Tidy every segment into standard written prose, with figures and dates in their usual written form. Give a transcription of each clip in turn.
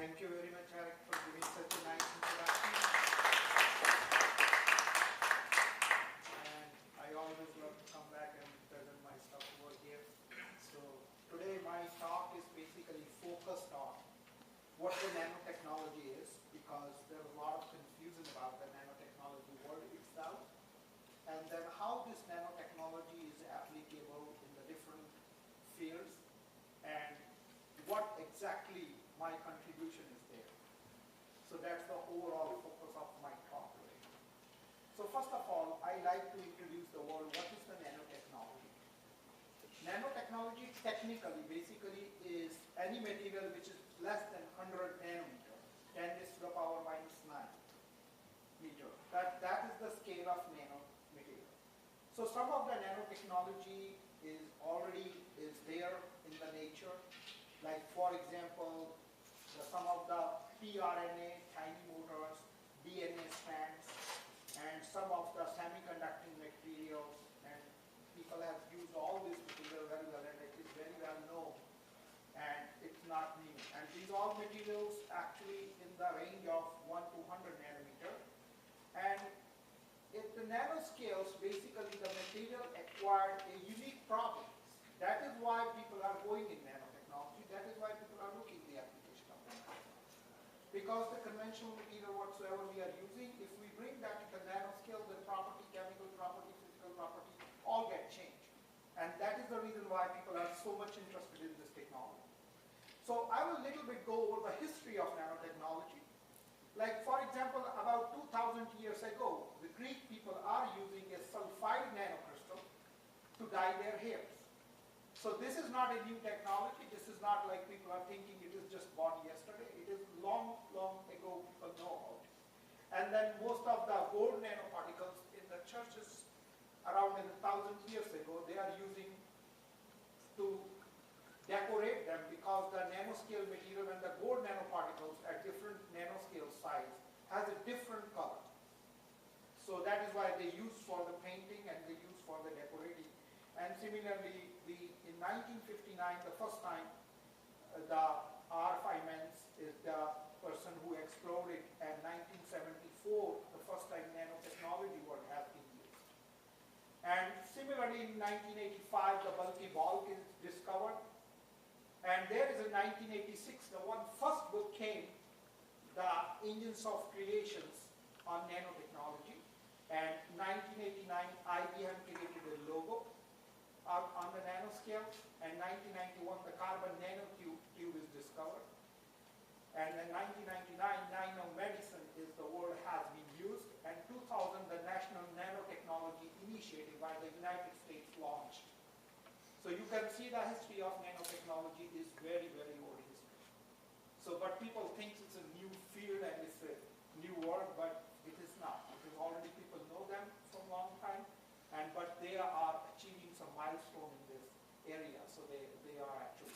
Thank you very much, Eric, for giving such a nice introduction. And I always love to come back and present my stuff over here. So today my talk is basically focused on what the nanotechnology is, because there's a lot of confusion about the nanotechnology word itself, and then how this nanotechnology is applicable in the different fields, and what exactly my contribution is there. So that's the overall focus of my talk today. So first of all, I like to introduce the word, what is the nanotechnology? Nanotechnology technically basically is any material which is less than 100 nanometer, 10 raised to the power minus 9 meter. That is the scale of nano material. So some of the nanotechnology is already there in the nature. Like for example, some of the tRNA, tiny motors, DNA strands, and some of the semiconducting materials, and people have used all this material very well, and it is very well known, and it's not new. And these all materials actually in the range of 1 to 100 nanometer. And at the nanoscales, basically the material acquired a unique properties. That is why people are going in nanotechnology. That is why people are looking at the application of nanotechnology. Because the conventional material whatsoever we are using, if we bring that to the nanoscale, the property, chemical property, physical property, all get changed. And that is the reason why people are so much interested in this technology. So I will little bit go over the history of nanotechnology. Like for example, about 2,000 years ago, the Greek people are using a sulfide nanocrystal to dye their hairs. So this is not a new technology. This is not like people are thinking it is just born yesterday. It is long, long ago people know about it. And then most of the gold nanoparticles in the churches around 1,000 years ago, they are using to decorate them, because the nanoscale material and the gold nanoparticles at different nanoscale size has a different color. So that is why they use for the painting and they use for the decorating. And similarly, in 1959, the first time, the R. Feynmans is the person who explored it, and 1974, the first time nanotechnology word has been used. And similarly, in 1985, the bulky bulk is discovered. And there is in 1986, the first book came, The Engines of Creations on Nanotechnology. And 1989, IBM created a logo on the nanoscale, and 1991 the carbon nanotube is discovered, and in 1999 nanomedicine is the word has been used, and 2000 the National Nanotechnology Initiative by the United States launched. So you can see the history of nanotechnology is very, very old history. So but people think it's a new field and it's a new word, but it is not. It is already people know them for a long time. But they are achieving some milestone in this area, so they are actually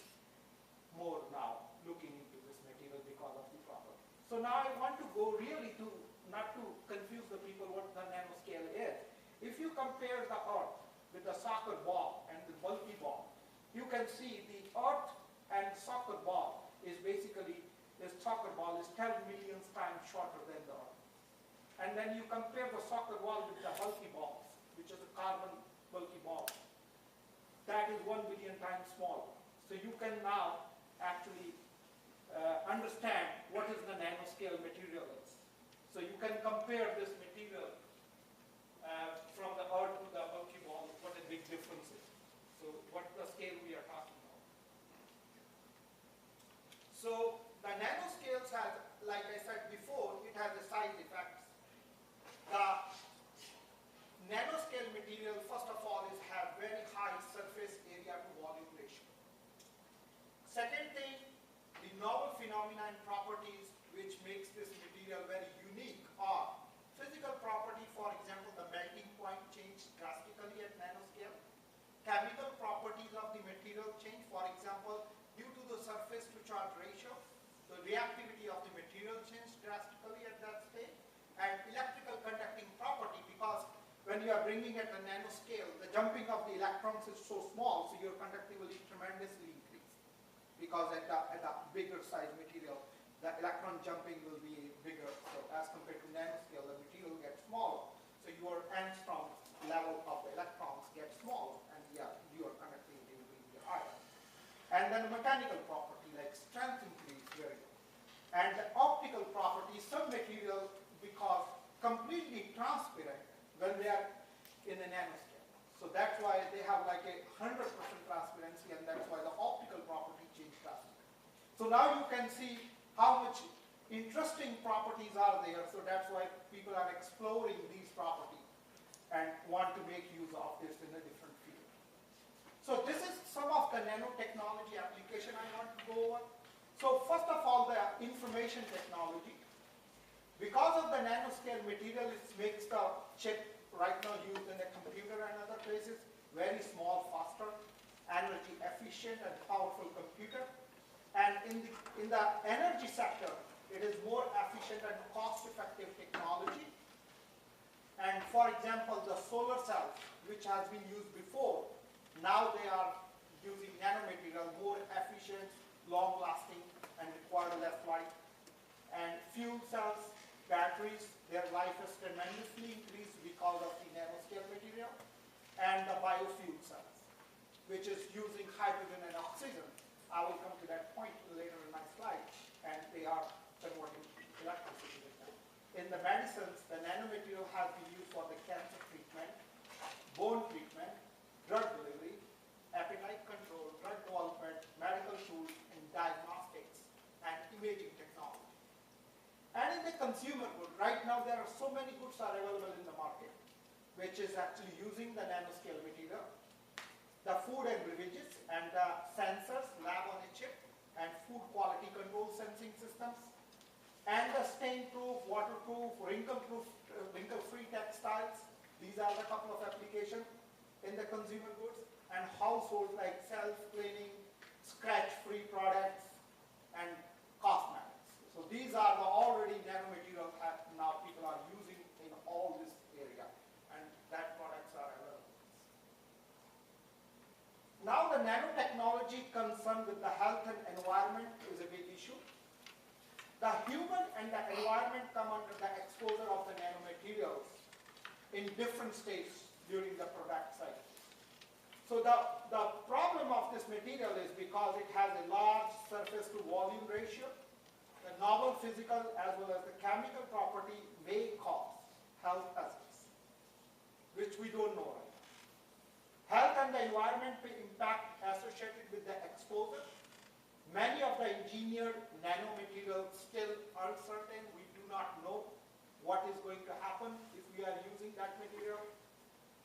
more now looking into this material because of the problem. So now I want to go really to, not to confuse the people what the nanoscale is. If you compare the Earth with the soccer ball and the bulky ball, you can see the Earth and soccer ball is basically, this soccer ball is 10 million times shorter than the Earth. And then you compare the soccer ball with the bulky balls, which is a carbon bulky ball. That is 1 billion times smaller. So you can now actually understand what is the nanoscale material is. So you can compare this material from the Earth to the bulky ball, what a big difference is. So what the scale we are talking about. So the nanoscales has, like I said before, it has a size effects. The nanoscale material, first of all, is have very high surface area to volume ratio. Second thing, the novel phenomena and properties which makes this material very unique are physical property, for example, the melting point change drastically at nanoscale. Chemical properties of the material change, for example, due to the surface to charge ratio, the reactivity of the material change drastically at that stage, and electrical conducting property, because when you are bringing at the nanoscale, the jumping of the electrons is so small, so your conductivity tremendously increased. Because at the bigger size material, the electron jumping will be bigger. So as compared to nanoscale, the material gets smaller. So your angstrom level of the electrons gets smaller, and yeah, your conductivity will be higher. And then mechanical property like strength increase very good. And the optical property, some material because completely transparent when they are in a nanoscale. So that's why they have like a 100% transparency, and that's why the optical property changes drastically. So now you can see how much interesting properties are there. So that's why people are exploring these properties and want to make use of this in a different field. So this is some of the nanotechnology application I want to go over. So first of all, the information technology. Because of the nanoscale material, it makes the chip right now used in a computer and other places very small, faster, energy efficient and powerful computer. And in the energy sector, it is more efficient and cost-effective technology. And for example, the solar cells, which has been used before, now they are using nanomaterial, more efficient, long-lasting, and require less light. And fuel cells, batteries, their life has tremendously increased because of the nanoscale material. And the biofuel cells, which is using hydrogen and oxygen. I will come to that point later in my slide. And they are converting electricity with them. In the medicines, the nanomaterial has been used for the cancer treatment, bone treatment, drug delivery, appetite control, drug development, medical tools, and diagnostics, and imaging technology. And in the consumer good, right now there are so many goods are available in the market, which is actually using the nanoscale material. The food and beverages and the sensors, lab on a chip, and food quality control sensing systems, and the stain-proof, waterproof, wrinkle-free textiles. These are the couple of applications in the consumer goods, and household like self-cleaning, scratch-free products, and cosmetics. So these are the already nanomaterials that now people are using in all this area, and that products are available. Now the nanotechnology concerned with the health and environment is a big issue. The human and the environment come under the exposure of the nanomaterials in different stages during the product cycle. So the problem of this material is because it has a large surface to volume ratio, the novel physical as well as the chemical property may cause health hazards, which we don't know right now. Health and the environment impact associated with the exposure. Many of the engineered nanomaterials still uncertain. We do not know what is going to happen if we are using that material.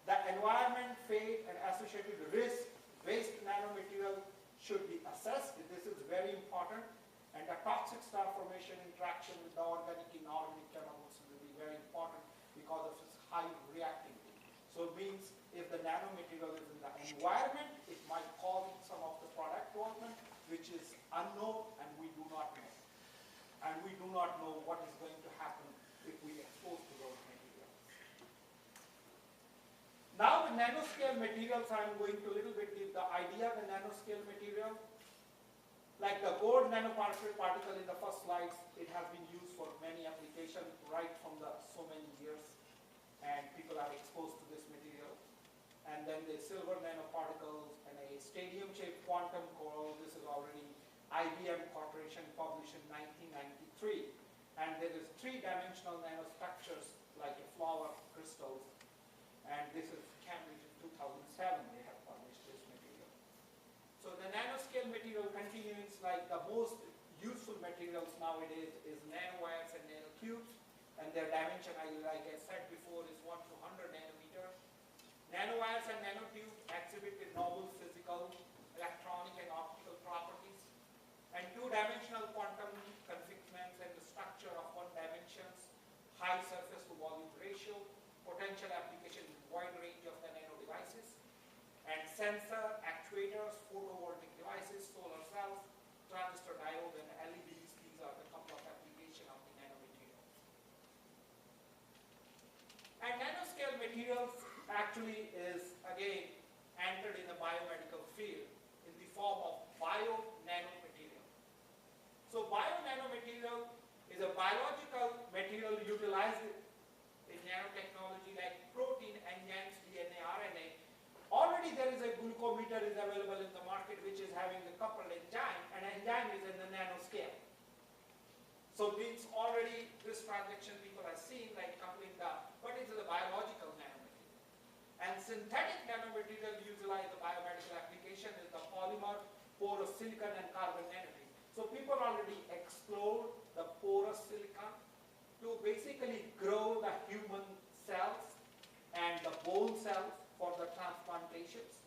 The environment, fate, and associated risk, waste nanomaterial should be assessed. This is very important. And the toxic star formation interaction with the organic inorganic chemicals will be very important because of its high reactivity. So it means if the nanomaterial is in the environment, it might cause some of the product development, which is unknown and we do not know. And we do not know what is going to happen if we expose to those materials. Now the nanoscale materials, I'm going to a little bit give the idea of the nanoscale material. Like the gold nanoparticle in the first slides, it has been used for many applications right from the so many years, and people are exposed to this material. And then the silver nanoparticles and a stadium-shaped quantum coral. This is already IBM Corporation published in 1993. And there is three-dimensional nanostructures like a flower crystals. And this is Cambridge in 2007. They have published this material. So the nanoscale material continues, like the most useful materials nowadays is nanowires and nanotubes, and their dimension, like I said before, is 1 to 100 nanometer. Nanowires and nanotubes exhibit the novel physical, electronic, and optical properties, and two-dimensional quantum confinements and the structure of one dimensions, high surface to volume ratio, potential application in wide range of the nano devices, and sensor, actuators, photovoltaic devices, solar cells, transistor diode, and LEDs. These are the couple of applications of the nanomaterials. And nanoscale materials actually is, again, entered in the biomedical field in the form of bio-nanomaterial. So bio-nanomaterial circuit which is having a coupled enzyme, and enzyme is in the nanoscale. So it's already, this transaction people have seen, like coupling but it's the biological nanomaterial. And synthetic nanomaterial utilized the biomedical application is the polymer, porous silicon, and carbon nanotube. So people already explored the porous silicon to basically grow the human cells and the bone cells for the transplantations.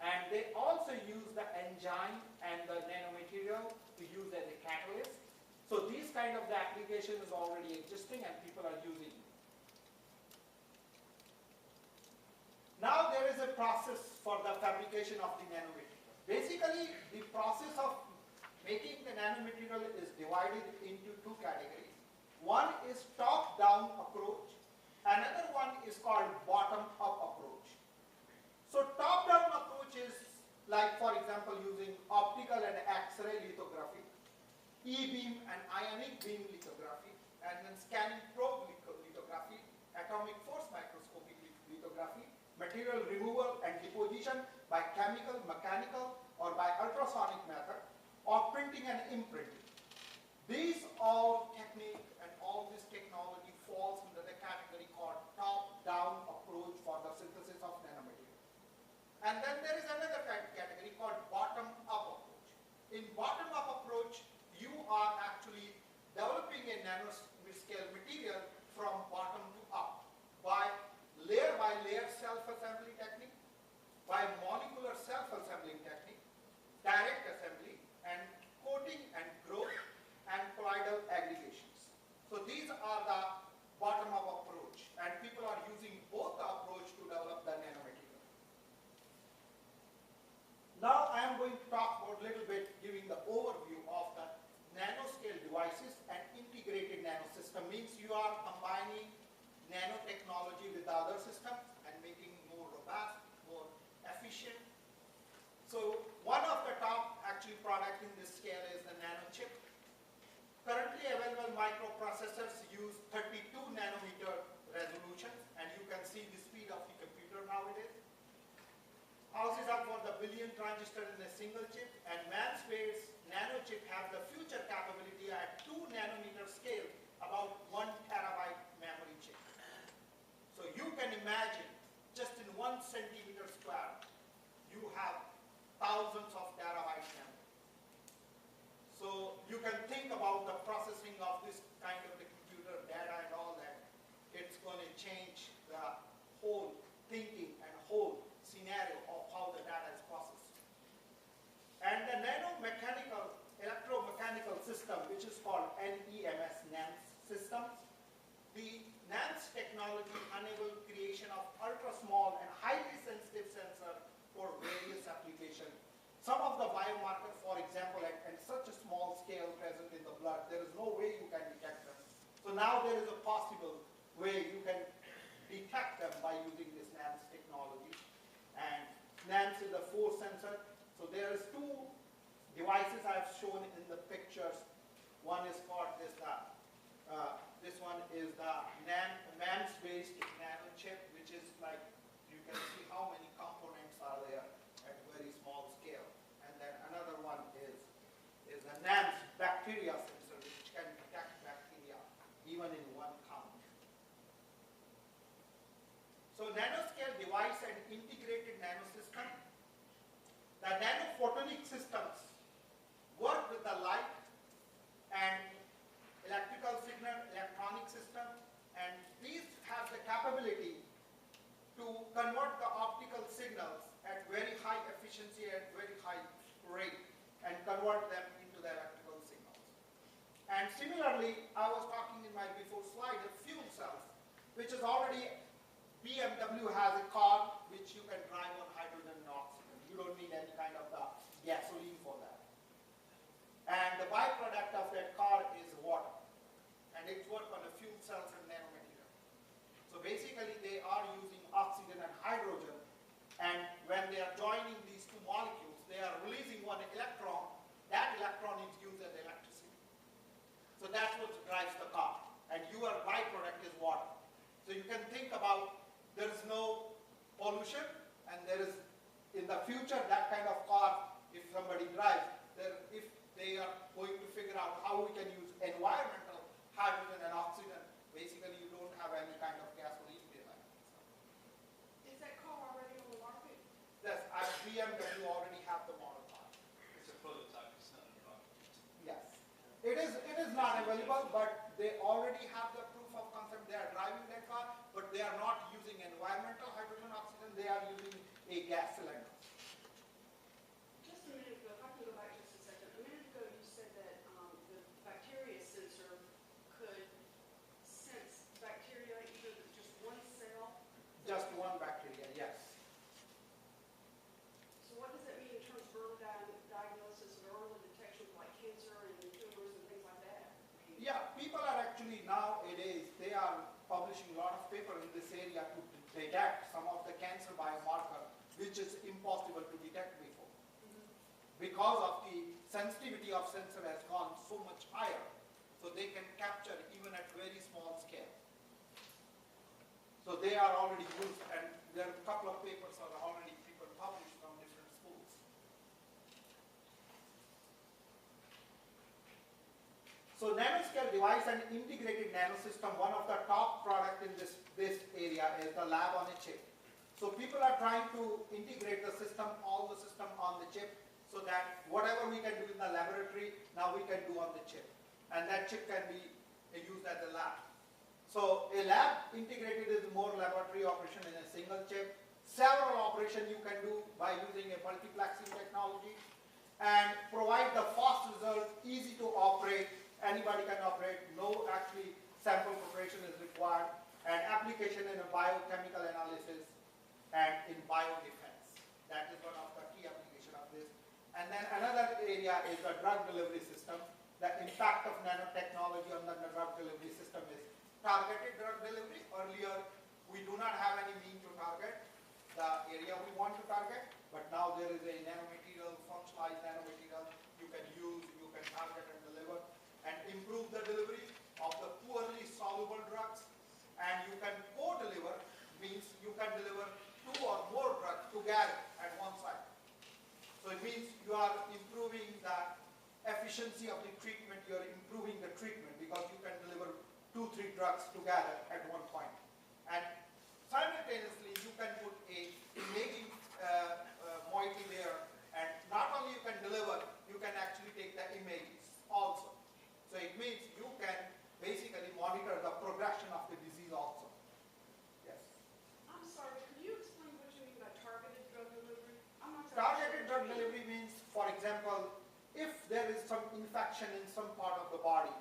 And they also use the enzyme and the nanomaterial to use as a catalyst. So these kind of the application is already existing and people are using it. Now there is a process for the fabrication of the nanomaterial. Basically, the process of making the nanomaterial is divided into two categories. One is top-down approach. Another one is called bottom-up approach. So top-down approach is like, for example, using optical and X-ray lithography, E-beam and ionic beam lithography, and then scanning probe lithography, atomic force microscopic lithography, material removal and deposition by chemical, mechanical, or by ultrasonic method, or printing and imprinting. These all technique and all this technology falls under the category called top-down approach for the synthesis of nanomaterial. And then there is another category called bottom-up approach. In bottom-up approach, you are actually developing a nanoscale material from bottom to up by layer self-assembly technique, by molecular self-assembling technique, direct assembly, and coating and growth, and colloidal aggregations. So these are the bottom-up approach, and people are using both the approach to develop the nanomaterial. Now I am going to talk about a little bit, giving the overview of the nanoscale devices and integrated nanosystem. Means you are combining nanotechnology with the other systems and making more robust, more efficient. So one of the top actually product in this scale is the nanochip. Currently available microprocessors use 32 nanometer resolution, and you can see the speed of the computer nowadays. Houses up for the billion transistor in a single chip, and man-space nanochip have the future capability at 2 nanometer scale, about 1 terabyte memory chip. So you can imagine, just in 1 centimeter square, you have thousands of terabyte memory. So you can think about the processing of this kind of the computer data and all that. It's going to change the whole thinking and whole scenario of how the data is processed. And the nanomechanical, electromechanical system, which is called NEMS, NEMS systems, the NEMS technology enables creation of ultra-small and highly sensitive sensor for various applications. Some of the biomarkers, for example, at such a small scale present in the blood, there is no way you can detect them. So now there is a possible way you can detect them by using this NEMS technology. And NEMS is a force sensor. So there is 2 devices I have shown in the pictures. One is called this one is the MEMS-based nanochip, which is like, you can see how many components are there at very small scale. And then another one is the NAMS bacteria sensor, which can detect bacteria even in 1 count. So nanoscale device and integrated nanosystem. The nanophotonic systems work with the light and electrical signal, electronic system, and these have the capability to convert the optical signals at very high efficiency, at very high rate, and convert them into the electrical signals. And similarly, I was talking in my before slide of fuel cells, which is already, BMW has a car which you can drive on hydrogen and oxygen. You don't need any kind of the gasoline for that. And the byproduct of that car is water. And it's work on the fuel cells and nanomaterial. So basically they are using oxygen and hydrogen, and when they are joining these 2 molecules, they are releasing 1 electron. That electron is used as electricity. So that's what drives the car. And your byproduct is water. So you can think about, there is no pollution, and there is, in the future, that kind of car, if not available, but they already have the proof of concept. They are driving their car, but they are not using environmental hydrogen oxygen. They are using a gas cylinder. Just a minute ago, if I can go back just a second. A minute ago, you said that the bacteria sensor could sense bacteria, either just one cell. Just one bacteria, yes. So what does that mean in terms of early diagnosis and early detection of like cancer and tumors and things like that? Yeah, people are actually nowadays, they are publishing a lot of papers in this area to detect some of the cancer biomarker, which is impossible to detect before. Because of the sensitivity of sensor has gone so much higher, so they can capture even at very small scale. So they are already used, and there are a couple of papers are already people published from different schools. So nanoscale device and integrated nanosystem, one of the top product in this area is the lab on a chip. So people are trying to integrate the system, all the system on the chip, so that whatever we can do in the laboratory, now we can do on the chip. And that chip can be used at the lab. So a lab integrated is more laboratory operation in a single chip. Several operations you can do by using a multiplexing technology and provide the fast result, easy to operate. Anybody can operate. No actually sample preparation is required. And application in a biochemical analysis and in biodefense. That is one of the key application of this. And then another area is the drug delivery system. The impact of nanotechnology on the drug delivery system is targeted drug delivery. Earlier, we do not have any mean to target the area we want to target, but now there is a nanomaterial, functionalized nanomaterial you can use, you can target and deliver, and improve the delivery of the poorly soluble drugs. And you can co-deliver, means you can deliver 2 or more drugs together at one site. So it means you are improving the efficiency of the treatment, you are improving the treatment because you can deliver 2-3 drugs together at one point. And simultaneously, you can put a imaging moiety there, and not only you can deliver, you can actually take the images also. So it means you can basically monitor the progression of the disease also. Yes. I'm sorry, can you explain what you mean by targeted drug delivery? I'm not Targeted drug delivery means, for example, if there is some infection in some part of the body,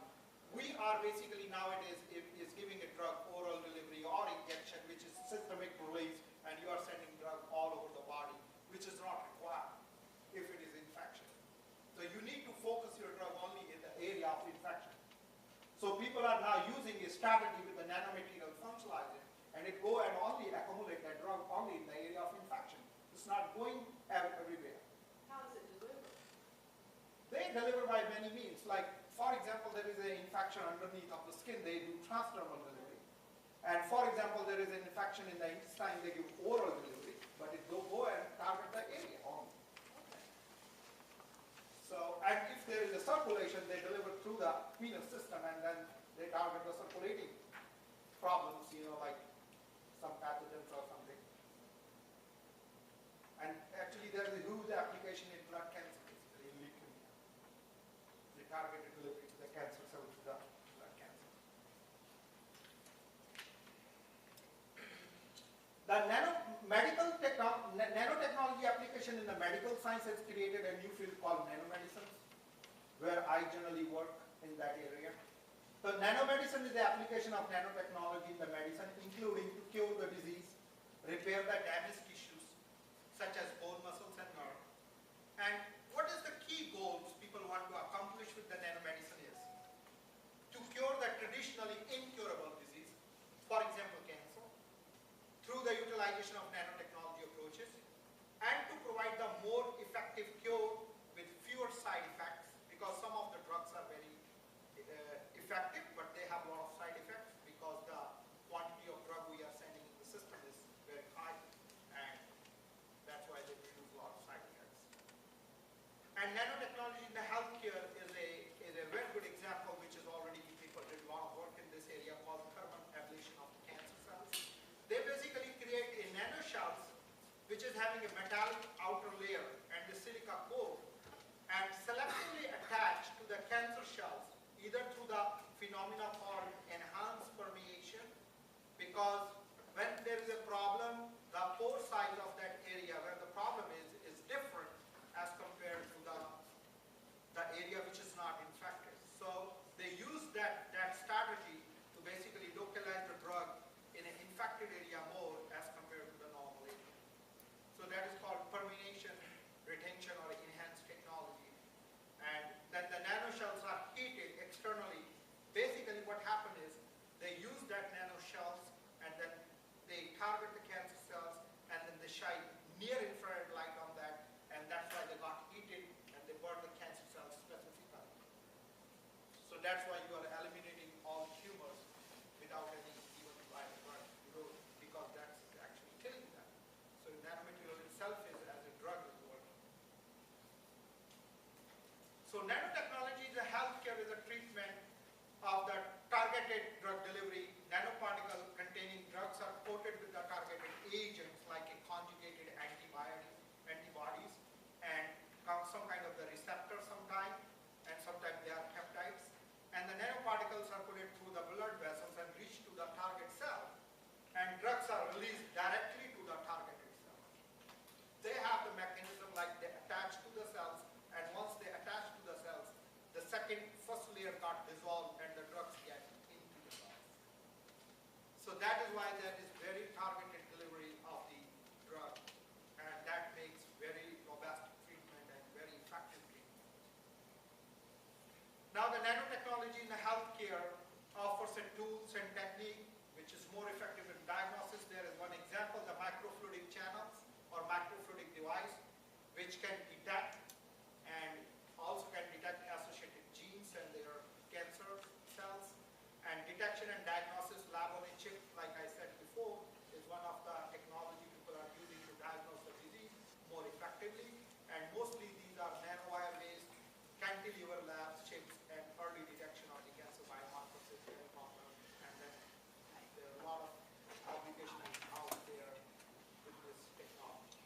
we are basically nowadays is giving a drug oral delivery or injection, which is systemic release, and you are sending drug all over the body, which is not required if it is infection. So you need to focus your drug only in the area of infection. So people are now using a strategy with the nanomaterial functionalizer, and it go and only accumulate that drug only in the area of infection. It's not going everywhere. How is it delivered? They deliver by many means. Like, for example, there is an infection underneath of the skin, they do transdermal delivery. And for example, there is an infection in the intestine, they give oral delivery, but it will go and target the area only. So, and if there is a circulation, they deliver through the venous system, and then they target the circulating problems, like some pathogens or something. And actually, there is a huge application in blood cancer, basically, in leukemia. The targeted delivery to the cancer cells, to the blood cancer. The nanotechnology application in the medical science has created a new field called nanomedicine, where I generally work in that area. So nanomedicine is the application of nanotechnology in the medicine, including to cure the disease, repair the damaged tissues, such as bone, muscles, and nerve. And what is the key goals people want to accomplish with the nanomedicine is to cure the traditionally incurable disease, for example, cancer, through the utilization of nanotechnology approaches, and to provide the more effective cure with fewer side effects, because some of the drugs are very effective, but they have a lot of side effects because the quantity of drug we are sending in the system is very high, and that's why they produce a lot of side effects. And nanotechnology in the healthcare is a very good example, which is already people did a lot of work in this area called thermal ablation of cancer cells. They basically create a nanoshells which is having a metallic outer layer and the silica core, and selectively attach to the cancer cells either through the because when there is a problem, the pore size of that area where the problem is different as compared to the area which is not infected. So they use that strategy to basically localize the drug in an infected area more as compared to the normal area. So that is called permeation, retention, or enhanced technology. And then the nanoshells are heated externally. Basically what happened is they use that nanoshells and then they target the cancer cells and then they shine near infrared light on that, and that's why they got heated and they burn the cancer cells specifically. So that's why you are eliminating all tumors without any even light drug, because that's actually killing them. So the nanomaterial itself is as a drug is working. So nanotechnology is a healthcare, is a treatment of the targeted drug delivery. Nanoparticle containing drugs are coated with the targeted agents like a conjugated antibodies and some kind of the receptor sometimes, and sometimes they are peptides. And the nanoparticles are put through the blood vessels and reach to the target cell, and drugs are released directly to the targeted cell. They have the mechanism like they attach to the cells, and once they attach to the cells, the first layer got dissolved and the drugs get into the cells. So that is why there is very targeted delivery of the drug, and that makes very robust treatment and very effective treatment. Now the nanotechnology in the healthcare offers a tools and technique which is more effective in diagnosis. There is one example, the microfluidic channels or microfluidic device, which can detect and also can detect associated genes and their cancer cells. And detection and diagnosis lab on a chip, like I said before, is one of the technology people are using to diagnose the disease more effectively. And mostly these are nanowire-based cantilever labs, chips, and early detection of the cancer biomarkers is very popular. And then there are a lot of applications out there with this technology.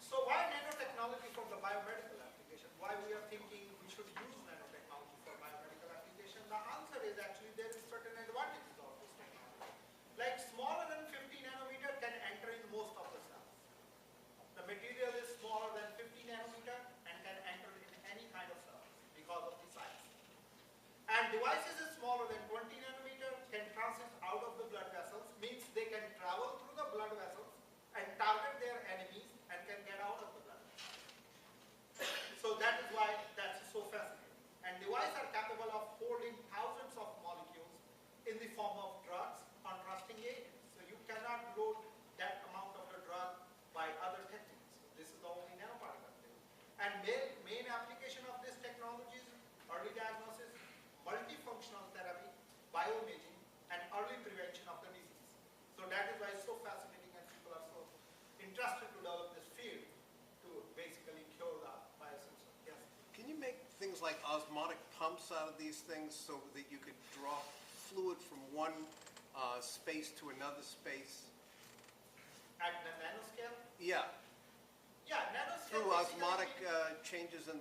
So why nanotechnology for the biomedical application? Why we are thinking we should use nanotechnology for biomedical application? The answer is actually there is certain advantages of this technology. Like smaller than 50 nanometer can enter in most of the cells. The material is smaller than 50 nanometer and can enter in any kind of cell because of the size. And devices is smaller than 20 nanometer, can transit out of the blood vessels, means they can travel through the blood vessels and target their enemies and can get out of the blood vessels. So that is why that's so fascinating. And devices are capable of holding thousands of molecules in the form of drugs, contrasting agents. So you cannot load that amount of the drug by other techniques. This is the only nanoparticle thing. And main application of this technology is early diagnosis, multifunctional therapy, bioimaging, and early prevention of the disease. So that is why it's so fascinating and people are so interested to develop this field to basically cure the biosensor. Yes? Can you make things like osmotic pumps out of these things so that you could draw fluid from one space to another space? At the nanoscale? Yeah. Yeah, nanoscale. Through osmotic changes in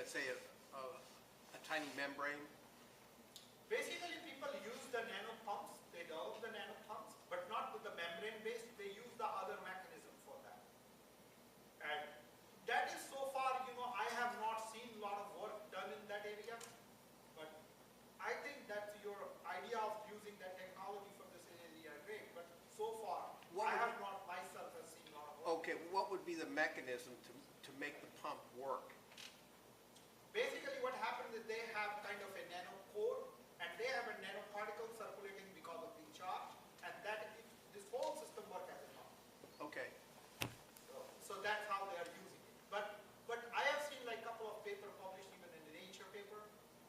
say a tiny membrane. Basically, people use the nano pumps. They develop the nano pumps, but not with the membrane based. They use the other mechanism for that. And that is so far, I have not seen a lot of work done in that area. But I think that your idea of using that technology for this area is great. But so far, I have not myself have seen a lot of work. Okay, what would be the mechanism to make the pump work? Basically, what happens is they have kind of a nano core, and they have a nanoparticle circulating because of the charge, and this whole system works as a pump. Okay. So that's how they are using it. But I have seen like a couple of papers published even in the Nature paper,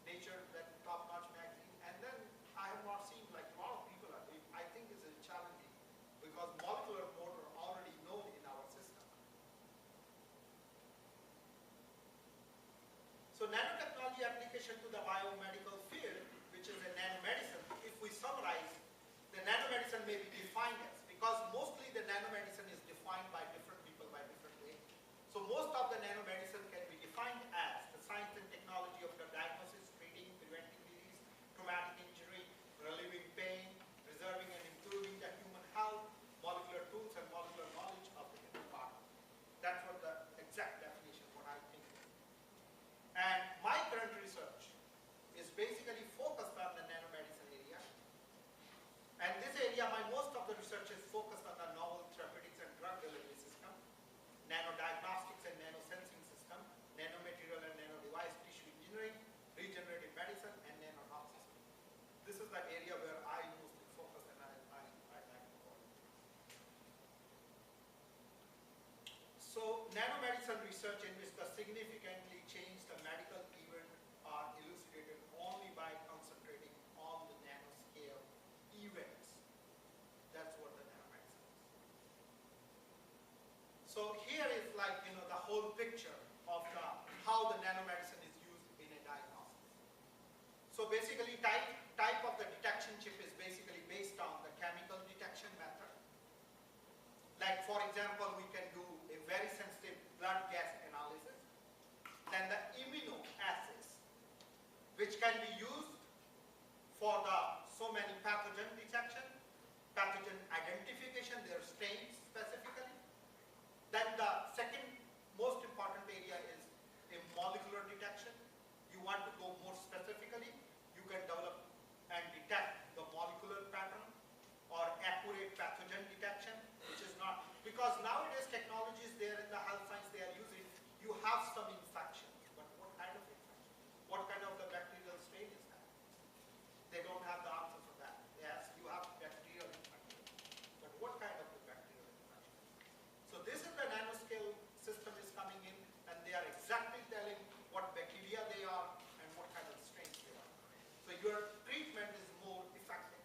Nature, that top-notch magazine, and then I have not seen like a lot of people are doing. I think this is challenging because molecular motor are already known in our system. So nanotechnology application to the biomedical field, which is a nanomedicine, if we summarize, the nanomedicine may be defined as, because mostly the nanomedicine is defined by different people by different ways. So most of the nanomedicine can be defined as the science and technology of the diagnosis, treating, preventing disease, traumatic injury, relieving nanomedicine research in which the significantly change the medical event are elucidated only by concentrating on the nanoscale events. That's what the nanomedicine is. So here is like, the whole picture of how the nanomedicine is used in a diagnosis. So basically type of the detection chip is basically based on the chemical detection method. Like for example, we can do a very sensitive blood gas analysis. Then the immunoassays, which can be used for the so many pathogen detection, pathogen identification, their strains specifically. Then the second most important area is a molecular detection. You want to go more specifically, you can develop and detect the molecular pattern or accurate pathogen detection, which is not, because nowadays technology is there in the health science they are using. You have some infection, but what kind of infection? What kind of the bacterial strain is that? They don't have the answer for that. Yes, you have bacterial infection, but what kind of the bacterial infection? So this is the nanoscale system is coming in, and they are exactly telling what bacteria they are and what kind of strains they are. So your treatment is more effective.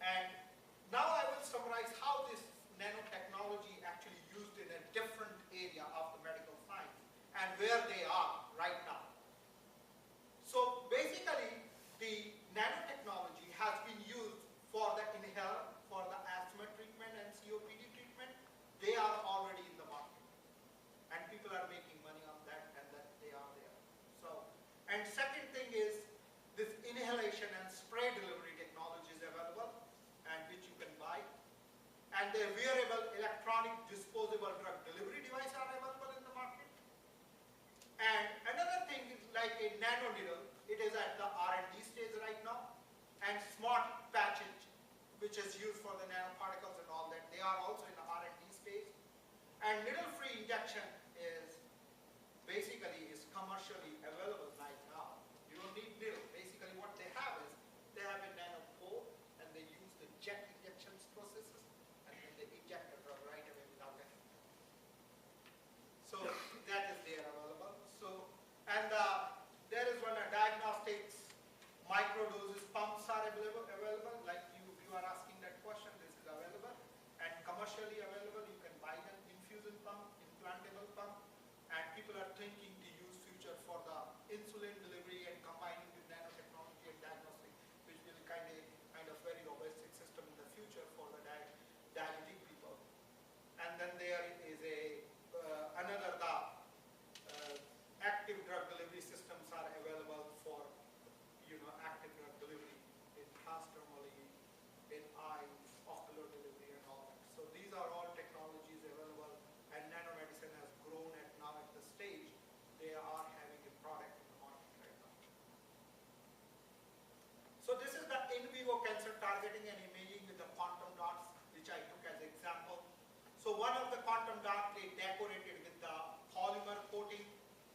And now I will summarize how this nanotechnology actually used in a different area of the medical science and where they are right now. So basically, the nanotechnology has been used for the inhaler, for the asthma treatment and COPD treatment. They are already in the market. And people are making money on that, and that they are there. So, and second thing is, this inhalation and spray delivery technology is available, and which you can buy. And the wearable electronic disposable drug delivery device are available in the market. And another thing is like a nano needle. It is at the R&D stage right now. And smart patching, which is used for the nanoparticles and all that, they are also in the R&D stage. And needle-free injection is basically commercially available right now. You don't need needle. Basically what they have is, they have a nanopore and they use the jet injections processes and then they inject the drug right away without anything. So that is there available. So, and there is one diagnostics microdoses pumps are available. Like you are asking that question, this is available and commercially available. You can buy them, infusion pump, implantable pump, and people are thinking to use future for the insulin delivery and combining with nanotechnology and diagnostic, which will kind of very robust system in the future for the diabetic people. And then there is another active drug delivery systems are available for active drug delivery in transdermally, in eyes, ocular delivery and all that. So these are all technologies available, and nanomedicine has grown at now at the stage they are having a product in the market right now. So this is the in vivo cancer targeting and imaging with the quantum dots, which I took as example. So one of the quantum dots they decorated with the polymer coating,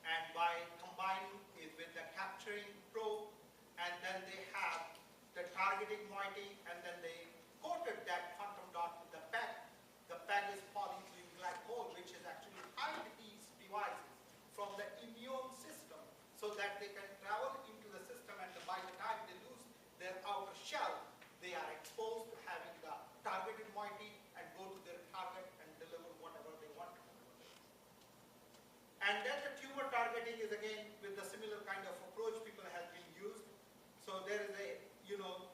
and by combining it with the capturing probe, and then they have the targeting moiety, and then they coated that quantum dot with the PEG. The PEG is polyethylene glycol, which is actually hide these devices from the immune system so that they can travel into the system, and by the time they lose their outer shell, they are exposed to having the targeted moiety and go to their target and deliver whatever they want to deliver. And then the tumor targeting is again with the similar kind of approach people have been used. So there is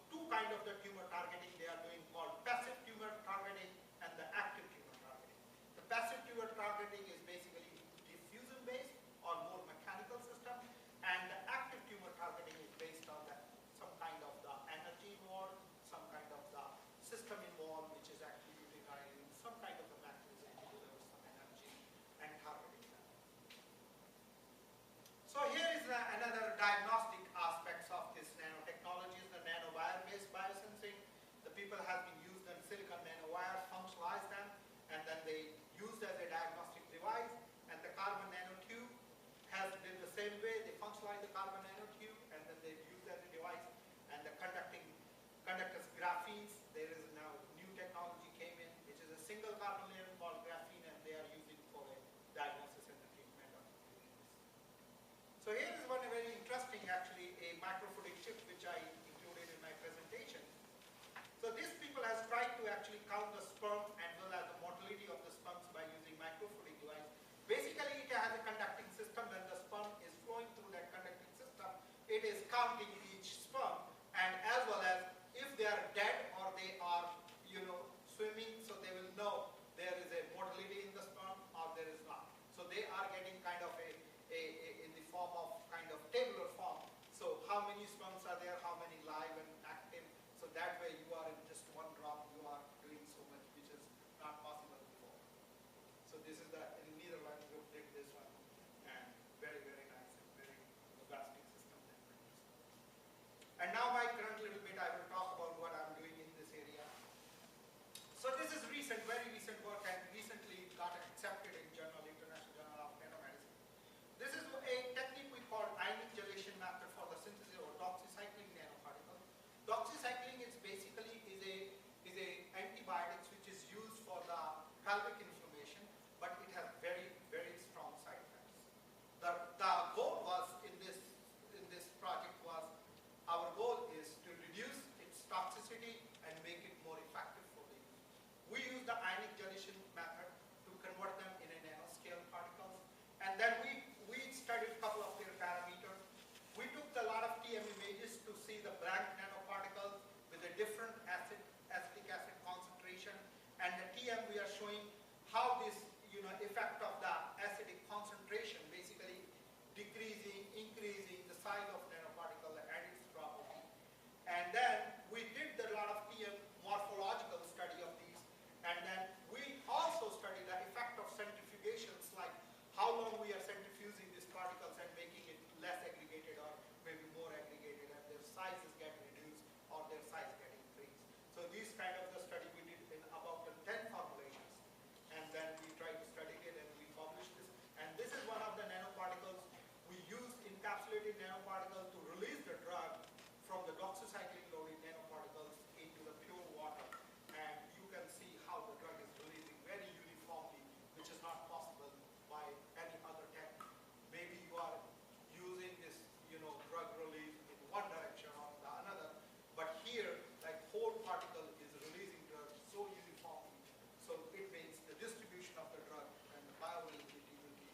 two kind of the tumor targeting they are doing, called passive tumor targeting and the active tumor targeting. The passive tumor targeting is basically diffusion based or more mechanical system, and the active tumor targeting is based on some kind of the energy involved, some kind of the system involved, which is actually utilizing some kind of the mechanism to deliver some energy and targeting that. So So here is one very interesting, actually, a microfluidic chip which I included in my presentation. So these people has tried to actually count the sperm as well as the motility of the sperms by using microfluidic device. Basically, it has a conducting system. When the sperm is flowing through that conducting system, it is counting each sperm, and as well as if they are dead or they are, swimming, so they will know there is a motility in the sperm or there is not. So they are getting kind of in the form of kind of tabular form. So how many sperms are there, how many live and active. So that way you are in just one drop, you are doing so much, which is not possible before. So this is in Netherlands we did this one, and very, very nice and very bombastic system that produced. And now my current little bit, I will talk about what I'm doing in this area. So this is recent, very recent work, and recently got accepted in International Journal of Nanomedicine. This is a technique we call ionic gelation method for the synthesis of doxycycline nanoparticles. Doxycycline is basically is a antibiotics which is used for the pelvic inflammation, but it has very, very strong side effects. The goal was in this project was, our goal is to reduce its toxicity and make it more effective for the user. We use the ionic gelation method to convert them in a nanoscale particles, and then we studied a couple of their parameters. We took a lot of TM images to see the blank nanoparticles with a different acetic acid concentration, and the TM we are showing how this effect of the acidic concentration basically decreasing, increasing the size of nanoparticle and its property. And then we did a lot of TM morphological study of these, and then we also studied the effect of centrifugations, like how long we are centrifuging these particles and making it less aggregated or maybe more aggregated, and their sizes get reduced or their size get increased. So these kind of the study we did in about 10 formulations, and then we tried to study it and we published this. And this is one of the nanoparticles we use, encapsulated nanoparticles, to release the drug from the doxycycline loaded nanoparticles into the pure water, and you can see how the drug is releasing very uniformly, which is not possible by any other technique. Maybe you are using this drug release in one direction or the another, but here like whole particle is releasing drug so uniformly, so it means the distribution of the drug and the bioavailability will be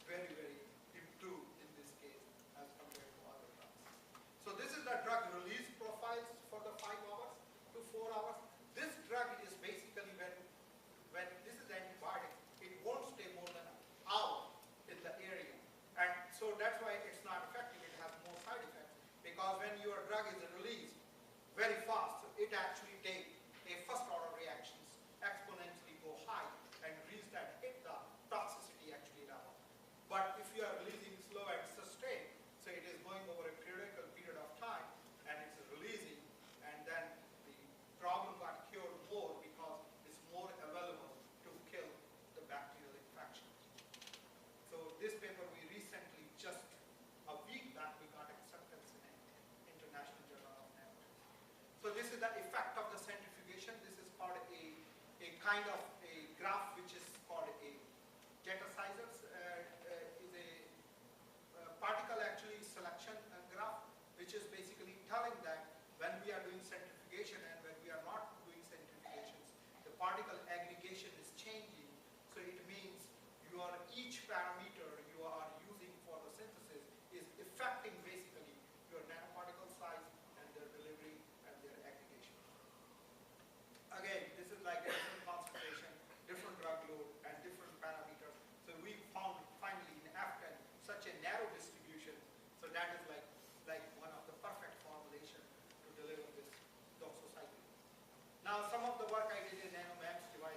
very, very improved in this case as compared to other drugs. So this is the drug release profiles for the 5 hours to 4 hours. This drug is basically when this is antibiotic, it won't stay more than an hour in the area. And so that's why it's not effective. It has more side effects, because when your drug is released very fast, it actually takes a first order reactions exponentially go high and reach that hit the toxicity actually level. But if you are releasing slow and sustained, so it is going over a periodical period of time and it's releasing, and then the problem got cured more because it's more available to kill the bacterial infection. So this paper we recently, just a week back, we got acceptance in International Journal of Nanomedicine. So this is the effect of the centrifugation. This is called a kind of a graph which is called a jetasizers. Is a particle actually selection graph, which is basically telling that when we are doing centrifugation and when we are not doing centrifugations, the particle aggregation is changing. So it means each parameter you are using for the synthesis is affecting basically your nanoparticle size and their delivery and their aggregation. Again, this is like a different concentration, different drug load, and different parameters. So we found finally in F10 such a narrow distribution. So that is like one of the perfect formulation to deliver this doxycycline. Now some of the work I did in nanomeds device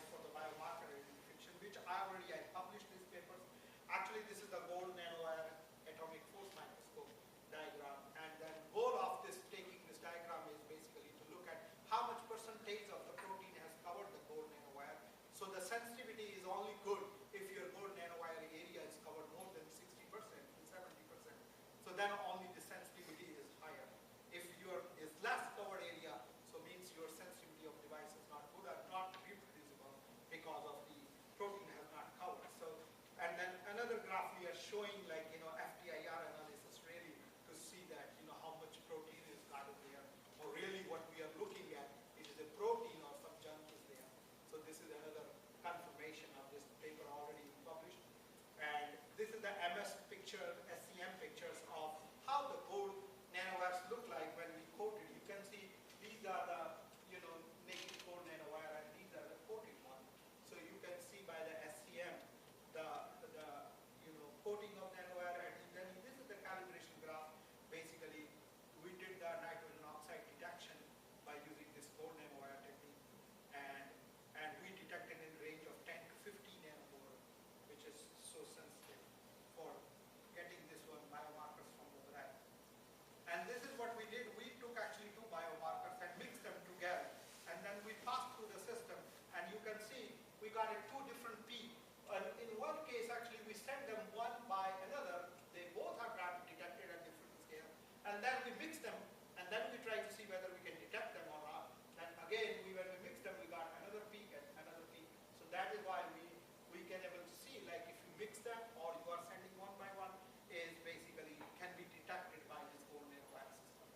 got two different peaks. And in one case, actually, we send them one by another. They both are got detected at different scale. And then we mix them, and then we try to see whether we can detect them or not. And again, when we mix them, we got another peak and another peak. So that is why we can able to see, like if you mix them or you are sending one by one, is basically can be detected by this whole nanowire system.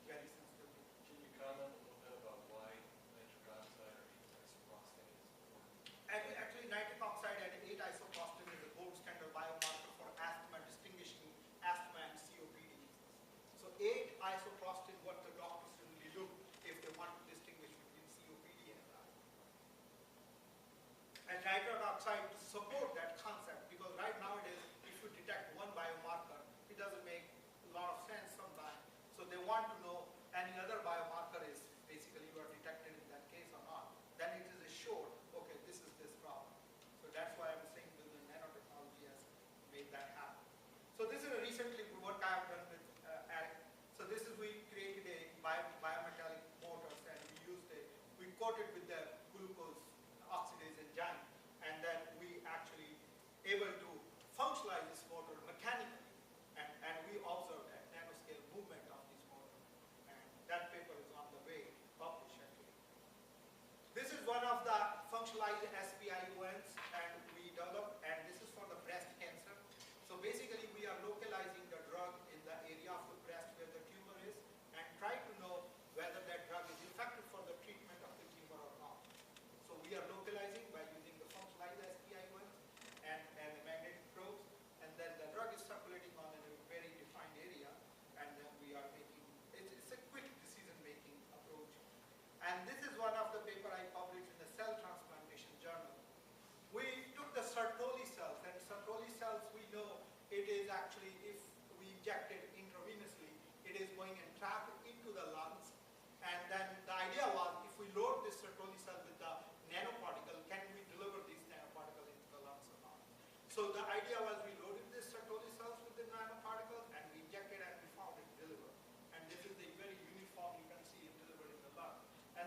Very sensitive. Can you comment a little bit about why nitric oxide or isoprostane is important? Actually, nitric oxide and 8-isoprostane is the gold standard biomarker for asthma, distinguishing asthma and COPD. So 8-isoprostane, what the doctors really look if they want to distinguish between COPD and asthma. And nitric oxide to support that concept, because right nowadays, if you detect one biomarker, it doesn't make a lot of sense sometimes. So they want to know any other biomarker is basically you are detected in that case or not. Then it is assured, okay, this is this problem. So that's why I'm saying that the nanotechnology has made that happen. So this is a recently work I have done with Eric. So this is we created a biometallic motors, and we coated with the glucose oxidase enzyme, and then we actually able to functionalize this motor mechanically, and we observed at nanoscale movement of this motor, and that paper is on the way to publish actually. This is one of the functionalized SPIONs, and we developed, and this is for the breast cancer. So basically we are localizing the drug in the area of the breast where the tumor is, and try to know whether that drug is effective for the treatment of the tumor or not. So we are localizing by using the functionalized SPIONs and the magnetic probes, and then the drug is circulating on a very defined area, and then we are making, it's a quick decision-making approach. And this is one of the paper I published in the Cell Transplantation Journal. We took the Sertoli cells, and Sertoli cells, we know it is actually, if we inject it intravenously, it is going and trap into the lungs. And then the idea was, if we load this Sertoli cell with the nanoparticle, can we deliver these nanoparticles into the lungs or not? So the idea was we loaded this Sertoli cells with the nanoparticles, and we injected, and we found it delivered. And this is the very uniform, you can see it delivered in the lung. And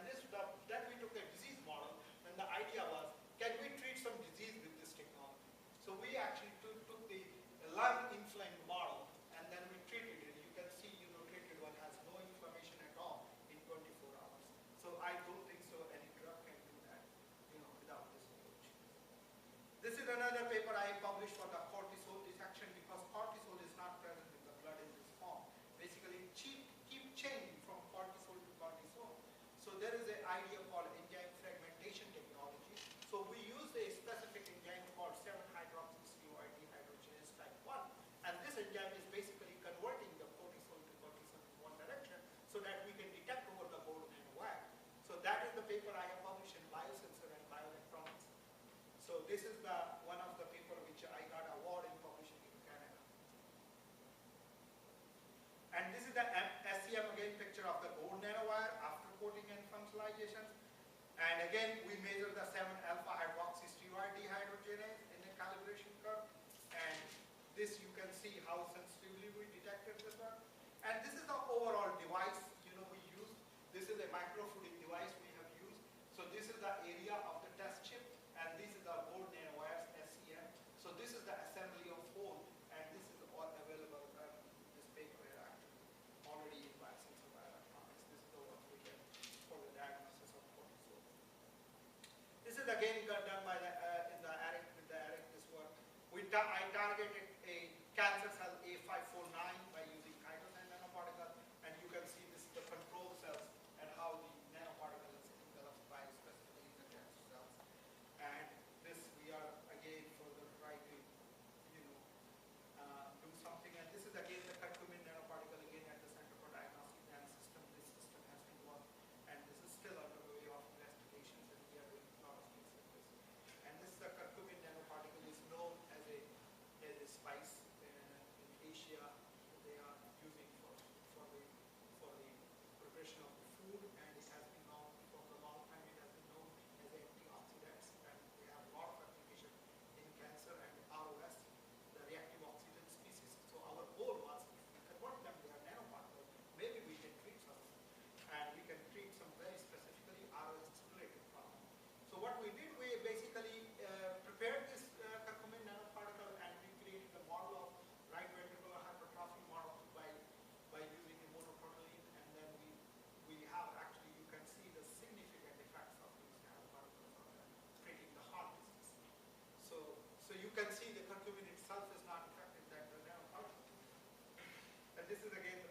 then we took a disease model, and the idea was, can we treat some disease with this technology? So we actually took the lung inflamed model, and then we treated it. You can see, treated one has no inflammation at all in 24 hours. So I don't think so any drug can do that, without this approach. This is another paper I published for the cortisol detection, because cortisol is not present in the blood in this form. Basically, keep changing from cortisol to cortisol. So there is an idea called enzyme fragmentation technology. So we use a specific enzyme called 7-hydroxy-CoI dehydrogenase type 1. And this enzyme is basically converting the cortisol to cortisol in one direction so that we can detect over the whole nanowire. So that is the paper I have published in Biosensor and Bioelectronics. So this is one of the paper which I got award in publishing in Canada. And this is the SCM again picture of the gold nanowire after coating and functionalization. And again, we measure the 7-alpha-hydroxysteroid dehydrogenase in a calibration curve. And this you can see how sensitively we detected this one. And this is the overall device we use. This is a microfluidic device we have used. So this is the area of the test chip, and this is the gold nanowires SCM. So this is the assembly of whole, and this is all available this paper here actually already in Biosensor Bioelectronics. This is the one we get for the diagnosis of cortisol. This is again done by Eric this work. I targeted a cancer cell A549 by using chitosan nanoparticle, and you can see this is the control cells and how the nanoparticle is enveloped by specifically in the cancer cells. And this we are again further try to do something. And this is again the curcumin nanoparticle again at the Center for Diagnostic Nanosystem. This system has been worked, and this is still underway of investigations, and we are doing a lot of things with this. And this is the curcumin nanoparticle is known as a spice in Asia. They are using for the preparation of the food, and it has been known for a long time. It has been known as antioxidants, and they have a lot of application in cancer and ROS, the reactive oxygen species. So our goal was, if we convert them to their nanoparticles, maybe we can treat some of them, and we can treat some very specifically ROS related problems. So what we did, we basically this is again